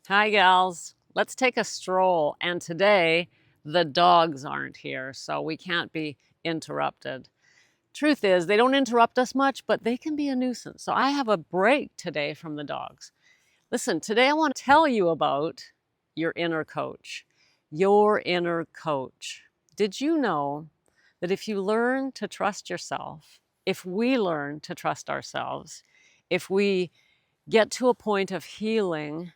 Hi, gals. Let's take a stroll. And today, the dogs aren't here, so we can't be interrupted. Truth is, they don't interrupt us much, but they can be a nuisance. So I have a break today from the dogs. Listen, today I want to tell you about your inner coach. Your inner coach. Did you know that if you learn to trust yourself, if we learn to trust ourselves, if we get to a point of healing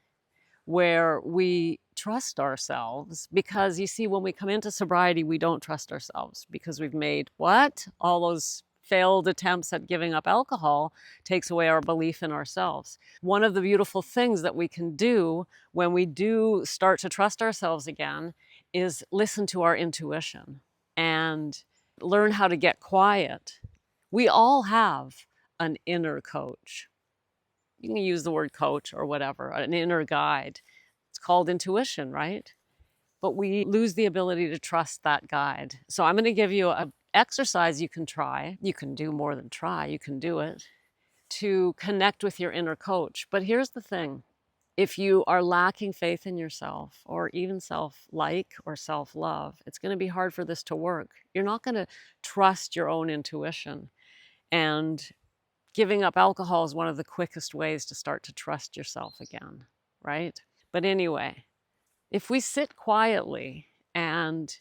where we trust ourselves, because you see, when we come into sobriety, we don't trust ourselves because we've made what? All those failed attempts at giving up alcohol takes away our belief in ourselves. One of the beautiful things that we can do when we do start to trust ourselves again is listen to our intuition and learn how to get quiet. We all have an inner coach. You can use the word coach or whatever, an inner guide. It's called intuition, right? But we lose the ability to trust that guide. So I'm going to give you an exercise you can try. You can do more than try, you can do it to connect with your inner coach. But here's the thing. If you are lacking faith in yourself or even self-like or self-love, it's going to be hard for this to work. You're not going to trust your own intuition. And giving up alcohol is one of the quickest ways to start to trust yourself again, right? But anyway, if we sit quietly and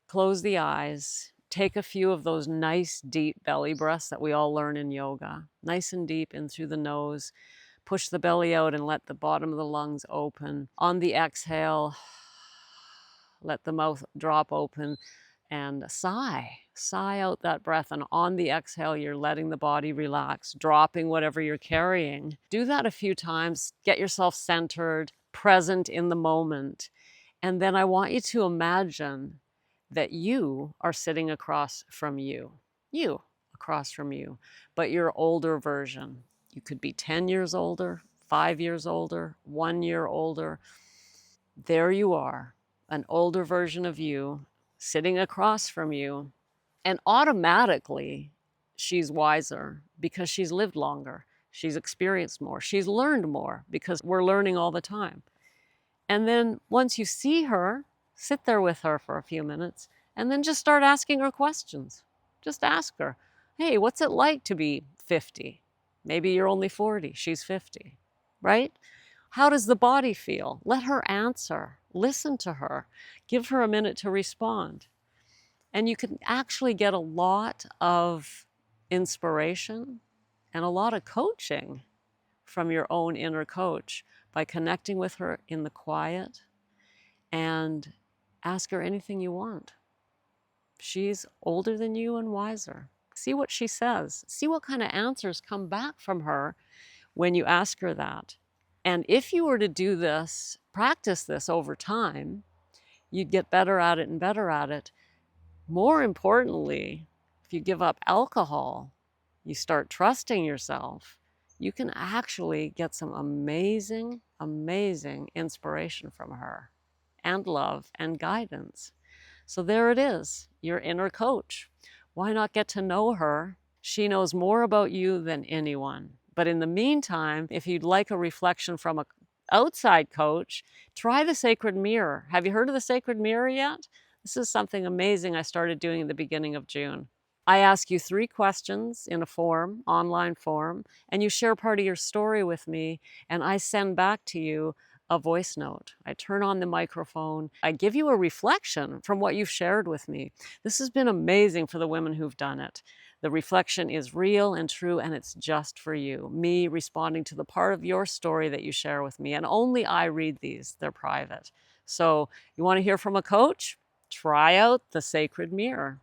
close the eyes, take a few of those nice deep belly breaths that we all learn in yoga, nice and deep in through the nose, push the belly out and let the bottom of the lungs open. On the exhale, let the mouth drop open and sigh. Sigh out that breath. And on the exhale, you're letting the body relax, dropping whatever you're carrying. Do that a few times. Get yourself centered, present in the moment. And then I want you to imagine that you are sitting across from you. You across from you, but your older version. You could be 10 years older, 5 years older, 1 year older. There you are, an older version of you sitting across from you. And automatically, she's wiser because she's lived longer. She's experienced more. She's learned more because we're learning all the time. And then once you see her, sit there with her for a few minutes and then just start asking her questions. Just ask her, hey, what's it like to be 50? Maybe you're only 40, she's 50, right? How does the body feel? Let her answer. Listen to her. Give her a minute to respond. And you can actually get a lot of inspiration and a lot of coaching from your own inner coach by connecting with her in the quiet and ask her anything you want. She's older than you and wiser. See what she says. See what kind of answers come back from her when you ask her that. And if you were to do this, practice this over time, you'd get better at it and better at it. More importantly, if you give up alcohol, you start trusting yourself, you can actually get some amazing, amazing inspiration from her and love and guidance. So there it is, your inner coach. Why not get to know her? She knows more about you than anyone. But in the meantime, if you'd like a reflection from an outside coach, try the sacred mirror. Have you heard of the sacred mirror yet? This is something amazing I started doing at the beginning of June. I ask you 3 questions in a form, online form, and you share part of your story with me, and I send back to you a voice note. I turn on the microphone. I give you a reflection from what you've shared with me. This has been amazing for the women who've done it. The reflection is real and true, and it's just for you. Me responding to the part of your story that you share with me, and only I read these. They're private. So you want to hear from a coach? Try out the sacred mirror.